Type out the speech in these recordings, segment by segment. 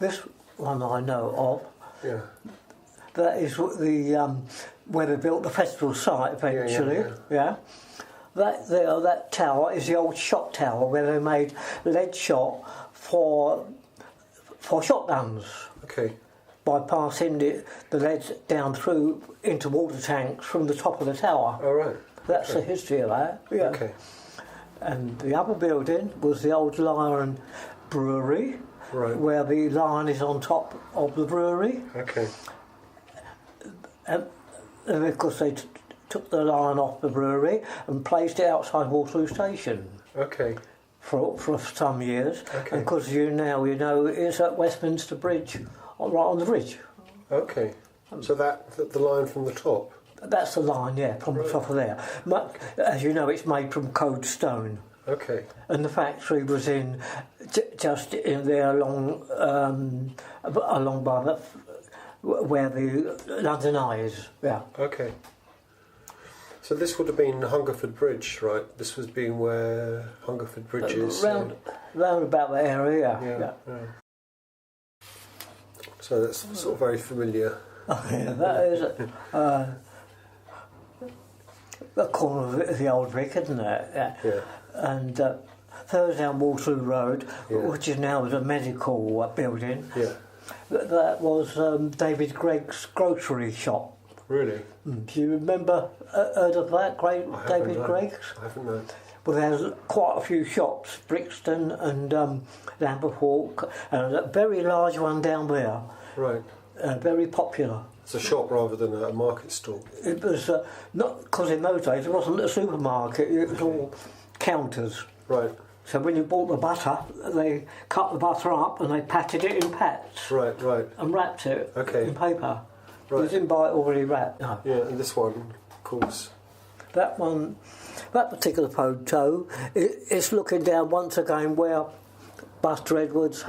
This one I know of. Yeah. That is the where they built the festival site eventually. Yeah. That tower is the old shot tower where they made lead shot for shotguns. Okay. By passing the lead down through into water tanks from the top of the tower. Oh, right. That's the history of that. Yeah. Okay. And the other building was the old Lion Brewery, right. where the lion is on top of the brewery. Okay. And of course they took the lion off the brewery and placed it outside Waterloo Station. Okay. For some years. Okay. And because you know it's at Westminster Bridge, right on the bridge. Okay. So the line from the top. That's the line, yeah, from the top of there. As you know, it's made from cold stone. Okay. And the factory was just in there along by where the London Eye is. Yeah. Okay. So this would have been Hungerford Bridge, right? This was being where Hungerford Bridge is. Round about the area. Yeah. So that's sort of very familiar. Oh, yeah, that is the corner of the old Vic, isn't it? Yeah. And further down Waterloo Road, which is now the medical building. Yeah. That was David Gregg's grocery shop. Really? Do you remember heard of that? David Gregg's? I haven't known. Well, there's quite a few shops, Brixton and Lambeth Walk, and a very large one down there. Right. Very popular. It's a shop rather than a market stall. It was not because in those days it wasn't a supermarket; it was all counters. Right. So when you bought the butter, they cut the butter up and they patted it in pats. Right. And wrapped it in paper. Right. You didn't buy it already wrapped. No. Yeah, and this one, of course. That particular photo, it's looking down once again where Buster Edwards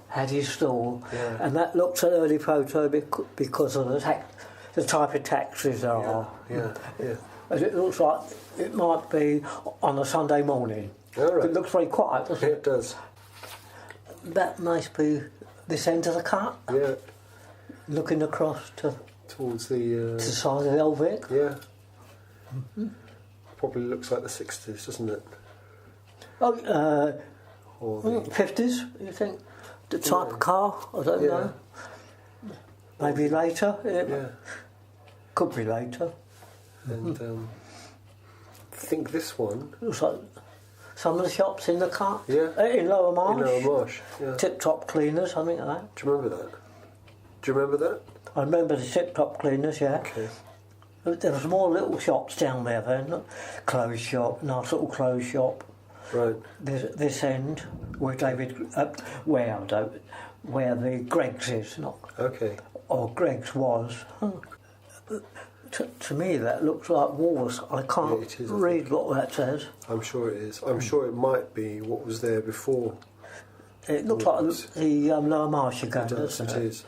had his stall, and that looks an early photo because of the type of taxis there are. Yeah. And it looks like it might be on a Sunday morning. All right. It looks very quiet, doesn't it? It does. That must be this end of the cut. Yeah. Looking across towards the to the side of the old Vic. Yeah. Mm-hmm. Probably looks like the 60s, doesn't it? Oh, or the 50s, you think? The type of car? I don't know. Maybe later. Yeah. Could be later. And I think this one looks like some of the shops in the cut. Yeah. In Lower Marsh. In Lower Marsh, yeah. Tip Top Cleaners, something like that. Do you remember that? Do you remember that? I remember the Tip Top Cleaners, yeah. Okay. There was more little shops down there then. Clothes shop, nice little clothes shop. Right. This end where where the Greggs is, not. Okay. Or Greggs was. To me, that looks like Wars. I can't read what that says. I'm sure it is. I'm sure it might be what was there before. It looks like the Lower Marsh again, doesn't it? It is.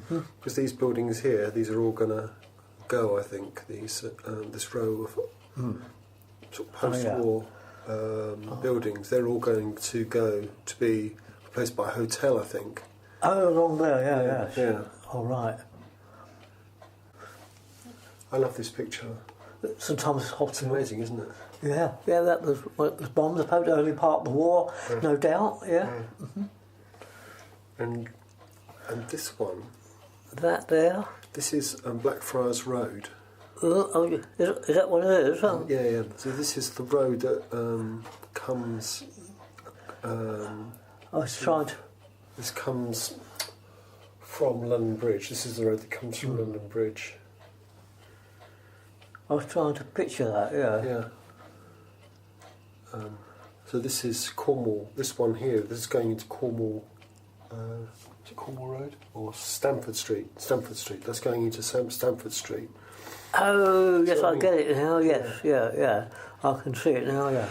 Because these buildings here, these are all going to go, I think. These this row of sort of post-war buildings, they're all going to go to be replaced by a hotel, I think. Oh, along there, yeah. All right. I love this picture. Sometimes it's hot. It's amazing, isn't it? Yeah, that was bombed the early part of the war, no doubt. Yeah. Mm-hmm. And this one. That there. This is Blackfriars Road. Is that what it is? Yeah. So this is the road that comes. This comes from London Bridge. This is the road that comes from London Bridge. I was trying to picture that, Yeah. So this is Cornwall. This one here, this is going into Cornwall. Is it Cornwall Road? Or Stamford Street? Stamford Street. That's going into Stamford Street. Oh, yes, I get it now, yes. Yeah. I can see it now, yeah.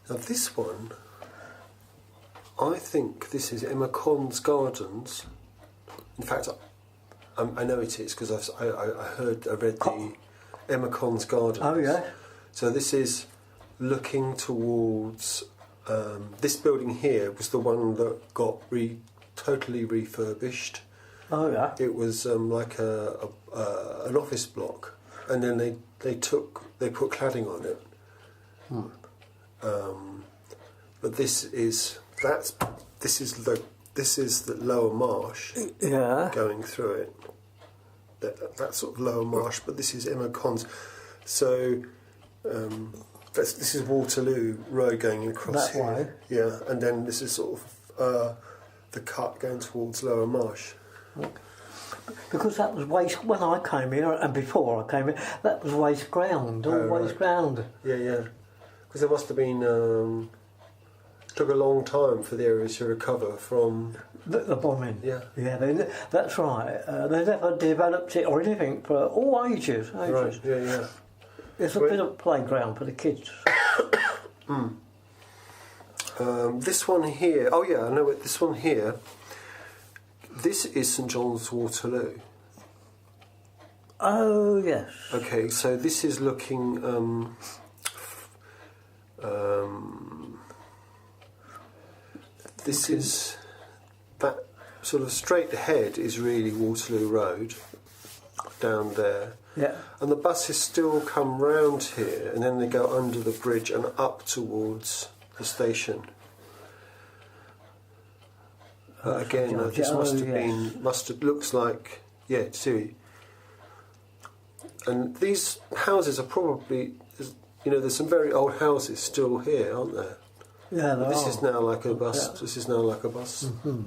Now this one, I think this is Emma Con's Gardens. In fact, I know it is because I read the Emma Con's Gardens. Oh yeah. So this is looking towards this building here was the one that got totally refurbished. Oh yeah. It was like an office block, and then they put cladding on it. But this is the lower Marsh. Yeah. Going through it. That sort of lower Marsh, but this is Emma Cons. So this is Waterloo Road going across that here. way. Yeah, and then this is sort of the cut going towards lower Marsh. Because that was waste when I came here, and before I came here, that was waste ground, waste ground. Yeah. Because there must have been. Took a long time for the area to recover from the bombing. Yeah. That's right. They never developed it or anything for all ages. Right. Yeah. It's a bit of playground for the kids. This one here. Oh yeah, I know it. This one here. This is St John's Waterloo. Oh yes. Okay, so this is looking. This is that sort of straight ahead is really Waterloo Road down there. Yeah. And the buses still come round here, and then they go under the bridge and up towards the station. Again, this looks like, see. And these houses are probably, there's some very old houses still here, aren't there? Yeah, there this are. is now like a bus. Yeah. This is now like a bus. Mm-hmm.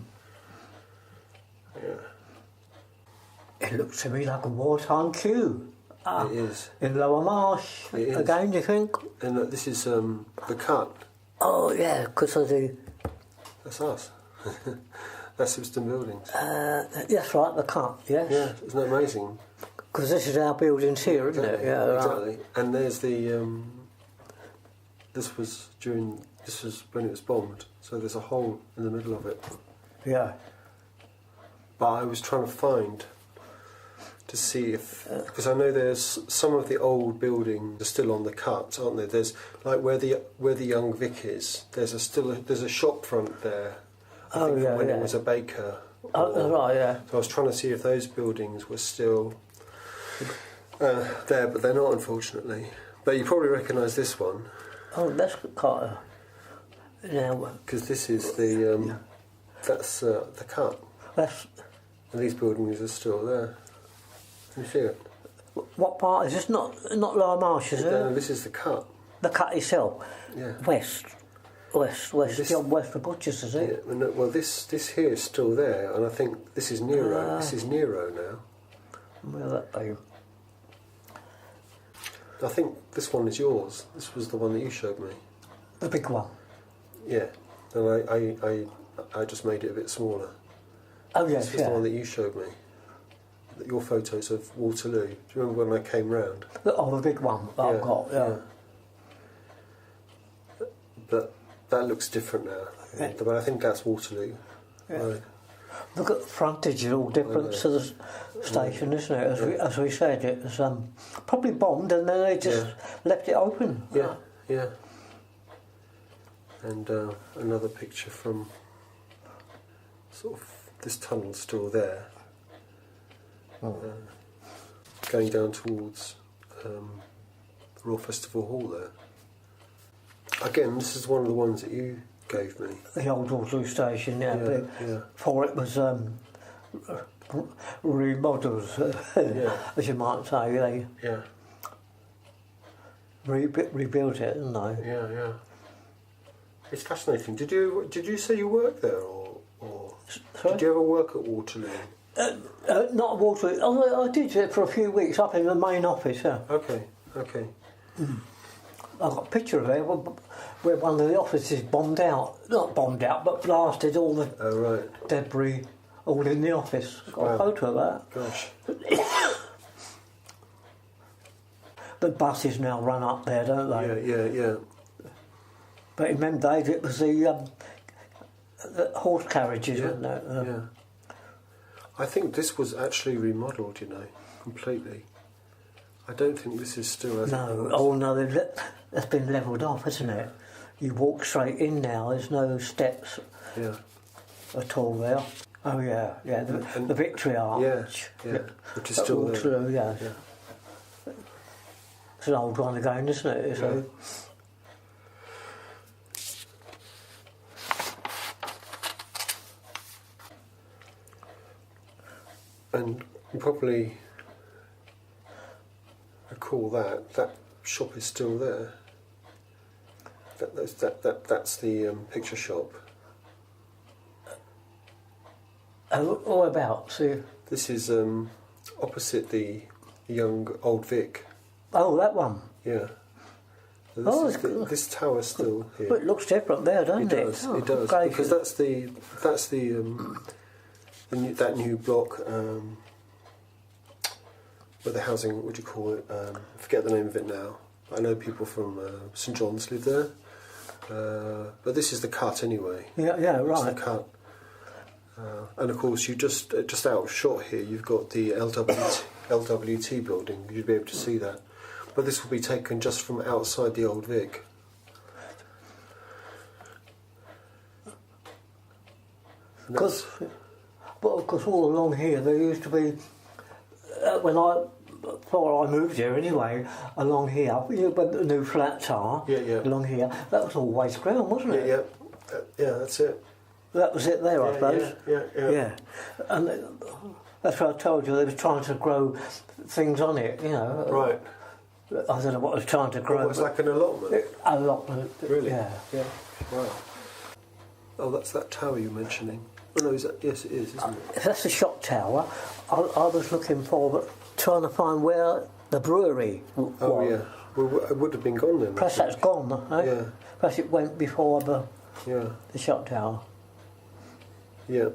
Yeah. It looks to me like a wartime queue. It is. In Lower Marsh. It is. Again, do you think? And this is the cut. Oh, yeah, because of the... That's us. That's Simpson Buildings. That's right, the cut, yes. Yeah, isn't that amazing? Because this is our buildings here, isn't it? Yeah, exactly. Right. And there's the... This was when it was bombed, so there's a hole in the middle of it. Yeah. But I was trying to see if... Because I know there's some of the old buildings are still on the cut, aren't there? There's like where the Young Vic is. There's a shop front there. I think when it was a baker. Right, yeah. So I was trying to see if those buildings were still there, but they're not, unfortunately. But you probably recognise this one. Oh, that's quite a... Because this is the... That's the cut. And these buildings are still there. Can you see it? What part is this? Not Lower Marsh, is it? No, this is the cut. The cut itself? Yeah. West, west for Butchers, is it? Yeah, no, well, this here is still there, and I think this is Nero. This is Nero now. Where'll that be? I think this one is yours. This was the one that you showed me. The big one? Yeah. And I just made it a bit smaller. Oh, yes, This was the one that you showed me. Your photos of Waterloo. Do you remember when I came round? The big one that I've got, yeah. But that looks different now. Yeah. But I think that's Waterloo. Yeah. Right. Look at the frontage, is all different to the station, isn't it? As we said, it was probably bombed and then they just left it open. Yeah, yeah. And another picture from sort of this tunnel still there. Going down towards the Royal Festival Hall there. Again, this is one of the ones that you gave me. The old Waterloo station, yeah. Before it was remodelled, as you might say. They rebuilt it, didn't they? Yeah. It's fascinating. Did you say you worked there, or did you ever work at Waterloo? Not at Waterloo. I did it for a few weeks up in the main office. Yeah. Okay. I've got a picture of it where one of the offices bombed out. Not bombed out, but blasted all the debris all in the office. Got a photo of that. Gosh. The buses now run up there, don't they? Yeah. But in them days it was the horse carriages, wasn't it? Yeah. I think this was actually remodelled, completely. I don't think this is still as it was. Oh no, that's been levelled off, hasn't it? You walk straight in now, there's no steps at all there. Oh yeah, the Victory Arch. Yeah, which is still there. Yeah. It's an old one again, isn't it? So. And you probably recall that shop is still there. That's the picture shop. Oh, all about. See. This is opposite the Old Vic. Oh, that one. Yeah. So this tower's still here. But it looks different there, doesn't it? It does. Because that's the that new block where the housing. What do you call it? I forget the name of it now. I know people from St John's live there. But this is the cut anyway. Yeah, right. It's the cut. And of course, you just out of shot here, you've got the LWT building. You'd be able to see that. But this will be taken just from outside the Old Vic. Because all along here there used to be, before I moved here anyway, along here, where the new flats are, along here, that was all waste ground, wasn't it? Yeah, that's it. That was it there, I suppose. Yeah. And that's what I told you, they were trying to grow things on it, Right. I don't know what I was trying to grow. It's like an allotment? Allotment. Really? Yeah. Wow. Oh, that's that tower you're mentioning. Oh, no, yes, it is, isn't it? That's the shop tower. I was looking for, but trying to find where the brewery was. Oh, yeah. Well, it would have been gone then. Perhaps that's gone, eh? Yeah. Perhaps it went before the shop tower. Yeah.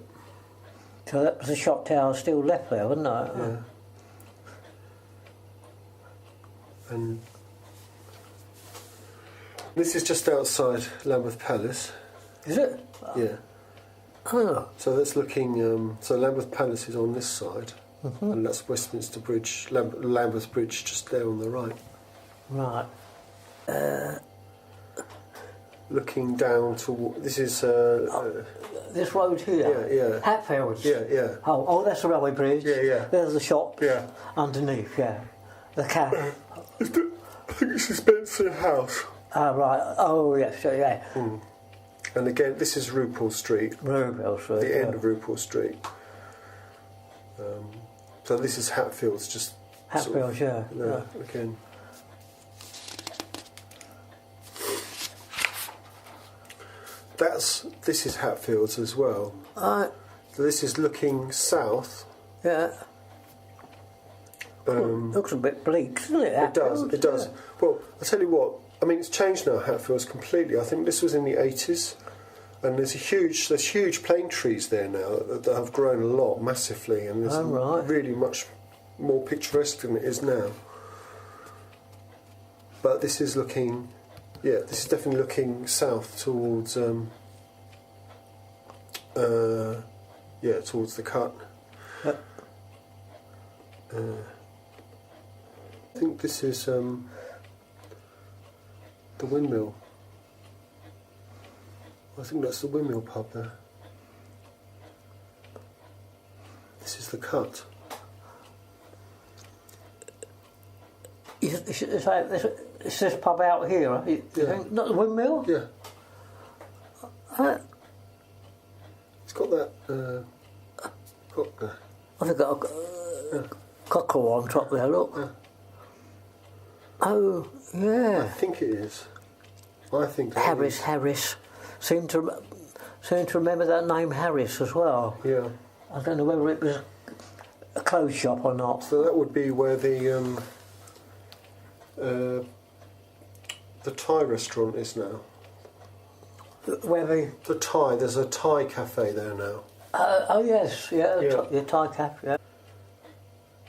So that was the shop tower still left there, wasn't it? Yeah. And this is just outside Lambeth Palace. Is it? Yeah. Oh. So that's looking. So Lambeth Palace is on this side, and that's Westminster Bridge, Lambeth Bridge, just there on the right. Right. Looking down to this is. This road here. Yeah. Hatfields. Yeah. Oh, that's the railway bridge. Yeah. There's the shop. Yeah. Underneath. Yeah. The cab. I think it's the Spencer House. Ah, right. Oh, yes. Yeah. And again, this is Rupel Street. Rupel Street. The end of Rupel Street. So this is Hatfields, just. Hatfields, sort of, again. This is Hatfields as well. So this is looking south. Yeah. Looks a bit bleak, doesn't it? It does. Yeah. Well, I'll tell you what, I mean, it's changed now, Hatfields, completely. I think this was in the 80s, and there's huge plane trees there now that have grown a lot, massively, and there's really much more picturesque than it is now. But this is looking, this is definitely looking south towards, towards the cut. I think this is the windmill. I think that's the windmill pub there. This is the cut. Is this pub out here? You think? Not the windmill? Yeah. It's got that. I think got a cockerel on top there. Look. Yeah. Oh, yeah. I think it is. I think Harris. Seem to remember that name, Harris, as well. Yeah. I don't know whether it was a clothes shop or not. So that would be where the Thai restaurant is now. Where the Thai? There's a Thai cafe there now. Oh yes, the Thai cafe. Yeah.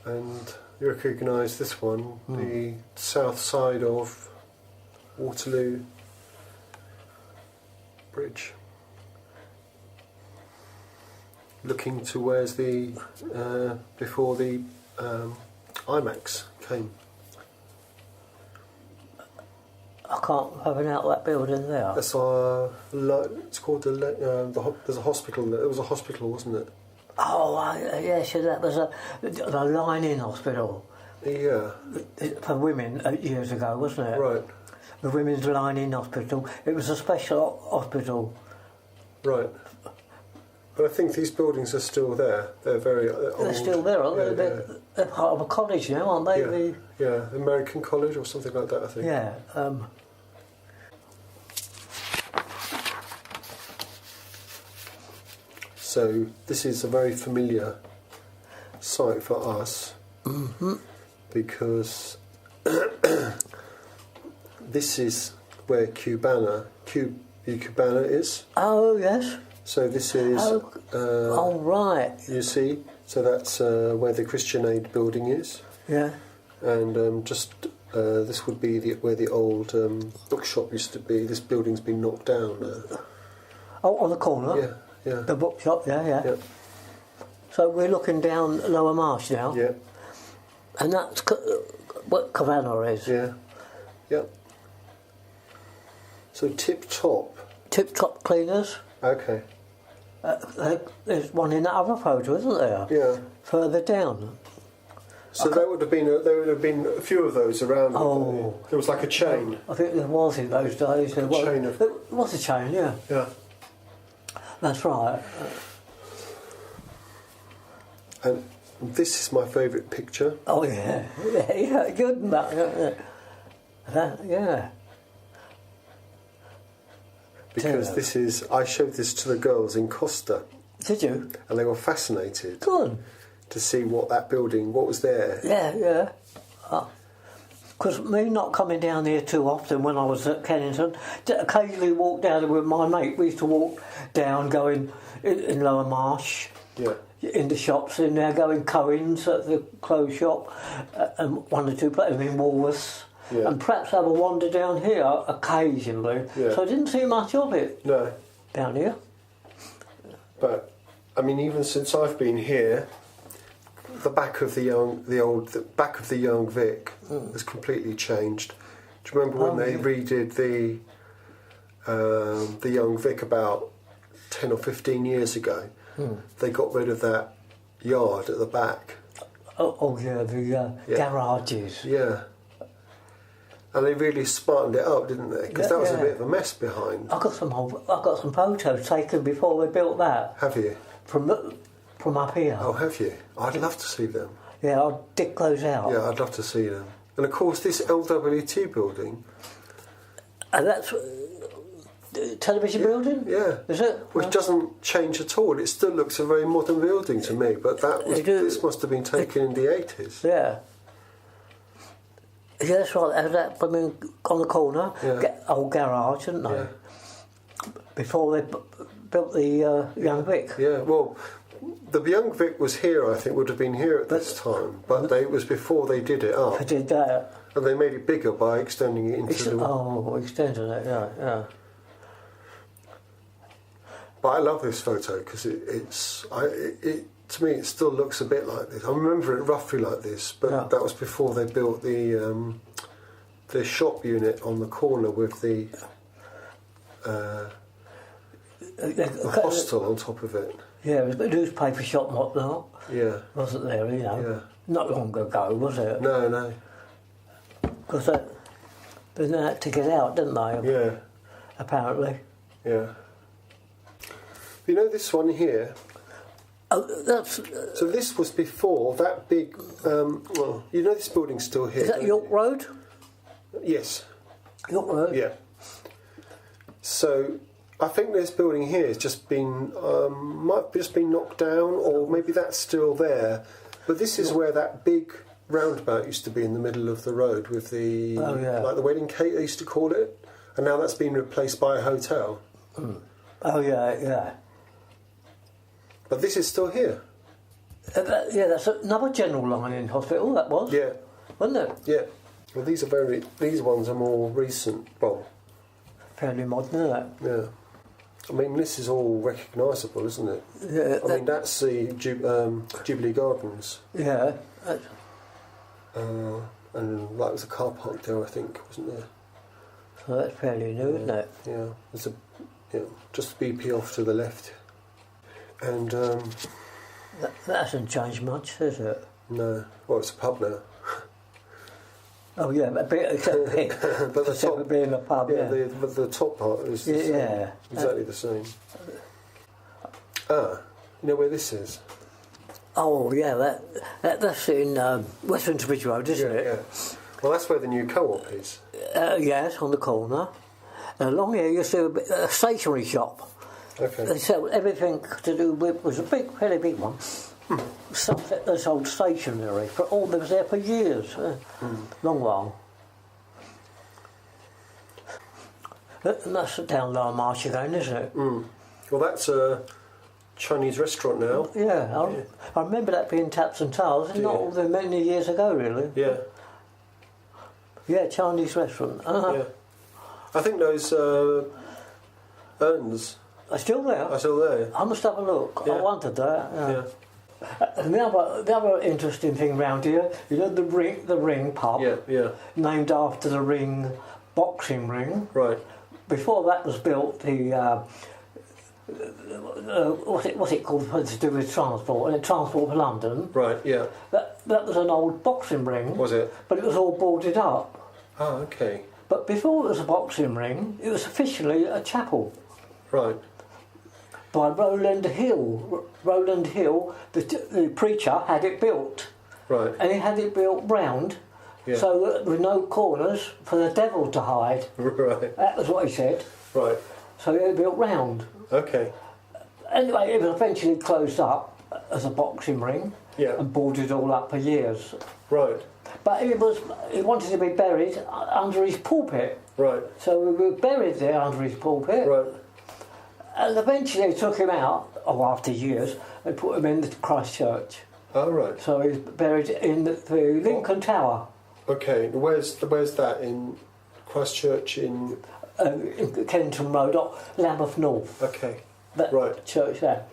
And you recognise this one, the south side of Waterloo Bridge. Looking to where's the before the IMAX came. can't have an outlet building there. That's it's called there's a hospital. It was a hospital, wasn't it? Oh, yes, that was the line-in hospital. Yeah. For women years ago, wasn't it? Right. The women's line-in hospital. It was a special hospital. Right. But I think these buildings are still there. They're very old. They're still there, aren't they? They're part of a college now, aren't they? Yeah, American College or something like that, I think. Yeah. So this is a very familiar site for us because this is where Cubana is. Oh, yes. So this is... right. You see? So that's where the Christian Aid building is. Yeah. And this would be where the old bookshop used to be. This building's been knocked down now. Oh, on the corner? Yeah. Yeah. The bookshop, yeah. So we're looking down Lower Marsh now. Yeah. And that's what Cavana is. Yeah. Yeah. So Tip Top. Tip Top Cleaners. Okay. There's one in that other photo, isn't there? Yeah. Further down. So there would have been a few of those around. Oh. There was like a chain. I think there was in those days. There was a chain, yeah. Yeah. That's right. And this is my favourite picture. Oh, yeah. Yeah, good. Yeah. Because I showed this to the girls in Costa. Did you? And they were fascinated. Good. To see what was there. Yeah. Because me not coming down here too often when I was at Kennington, occasionally walk down there with my mate. We used to walk down going in Lower Marsh. Yeah. In the shops in there, going Cohen's at the clothes shop, and one or two places in Woolworths. Yeah. And perhaps have a wander down here occasionally. Yeah. So I didn't see much of it. No. Down here. But I mean, even since I've been here, the back of the Young Vic has completely changed. Do you remember when they redid the Young Vic about 10 or 15 years ago? They got rid of that yard at the back. The garages. Yeah. And they really smartened it up, didn't they? Because that was a bit of a mess behind. I've got some photos taken before they built that. Have you? From up here. Oh, have you? I'd love to see them. Yeah, I'll dig those out. Yeah, I'd love to see them. And of course, this LWT building. And that's television building? Yeah. Is it? Which doesn't change at all. It still looks a very modern building to me. But this must have been taken in the 80s. Yeah. Yeah, that's right. They had that on the corner, old garage, didn't they? Yeah. Before they built the Young Vic. Yeah, well, the Young Vic was here, I think, would have been here at this time, but it was before they did it up. They did that. And they made it bigger by extending it into extending it, yeah. But I love this photo because to me, it still looks a bit like this. I remember it roughly like this, but that was before they built the shop unit on the corner with the hostel on top of it. Yeah, it was a newspaper shop and whatnot. Yeah. Wasn't there, Yeah. Not long ago, was it? No. Because they had to get out, didn't they? Yeah. Apparently. Yeah. You know this one here? Oh, that's... So this was before that big... you know this building's still here. Is that York Road? Yes. York Road? Yeah. So I think this building here has just been... might have just been knocked down, or maybe that's still there. But this is where that big roundabout used to be in the middle of the road with the... like the wedding cake, they used to call it. And now that's been replaced by a hotel. Mm. Oh, yeah. But this is still here. That's another general line in hospital, that was. Yeah. Wasn't it? Yeah. Well, these ones are more recent. Well, fairly modern, isn't it? Yeah. I mean, this is all recognisable, isn't it? Yeah. I mean, that's the Jubilee Gardens. Yeah. And like, there was a car park there, I think, wasn't there? So that's fairly new, isn't it? Yeah, there's just BP off to the left. And that hasn't changed much, has it? No. Well, it's a pub now. Oh yeah, a bit except but the top being a pub. Yeah, the top part is the same, exactly the same. You know where this is? Oh yeah, that's in Westminster Bridge Road, isn't it? Yeah. Well, that's where the new co-op is. Yes, on the corner. And along here you see a stationery shop. Okay. They sell everything to do with, was a fairly big one. They sold stationery for all. They was there for years, long while. And that's down Lower Marsh again, isn't it? Mm. Well, that's a Chinese restaurant now. Yeah, I remember that being Taps and Towels, not all that many years ago, really. Yeah. Yeah, Chinese restaurant. Yeah. I think those urns are still there. I must have a look. Yeah. I wanted that. Yeah. And the other interesting thing round here, you know, the ring pub. Yeah. Named after the ring, boxing ring. Right. Before that was built, the what's it called to do with transport? Transport for London. Right. Yeah. That was an old boxing ring. Was it? But it was all boarded up. Oh, okay. But before it was a boxing ring, it was officially a chapel. Right. By Rowland Hill. Rowland Hill, the preacher had it built. Right. And he had it built round, so that there were no corners for the devil to hide. Right. That was what he said. Right. So he had it built round. Okay. Anyway, it was eventually closed up as a boxing ring and boarded all up for years. Right. But he wanted to be buried under his pulpit. Right. So we were buried there under his pulpit. Right. And eventually they took him out, after years, they put him in the Christ Church. Oh, right. So he's buried in the Lincoln Tower. Okay. Where's that in Christchurch in Kennington Road, Lambeth North. Okay. That church there.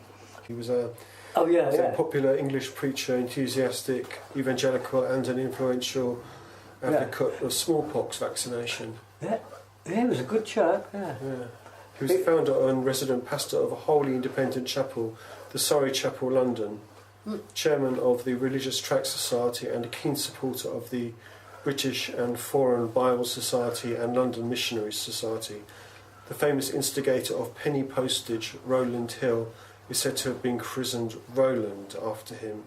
He was a popular English preacher, enthusiastic, evangelical, and an influential advocate of smallpox vaccination. Yeah, he was a good chap. Yeah. He was the founder and resident pastor of a wholly independent chapel, the Surrey Chapel, London. Chairman of the Religious Tract Society and a keen supporter of the British and Foreign Bible Society and London Missionary Society. The famous instigator of penny postage, Rowland Hill, is said to have been christened Rowland after him.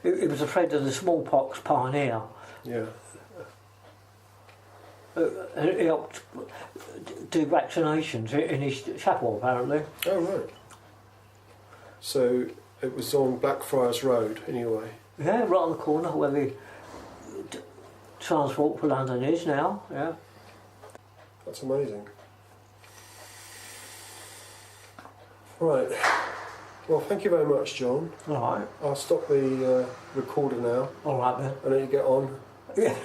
He was a friend of the smallpox pioneer. Yeah. He helped do vaccinations in his chapel, apparently. Oh, right. So it was on Blackfriars Road, anyway. Yeah, right on the corner where the Transport for London is now, yeah. That's amazing. Right. Well, thank you very much, John. All right. I'll stop the recorder now. All right, then. And then you get on. Yeah.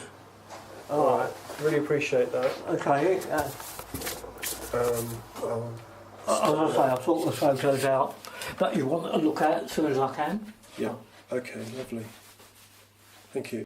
All right. Really appreciate that. Okay. As I say, I'll sort the photos out that you want to look at as soon as I can. Yeah. Okay, lovely. Thank you.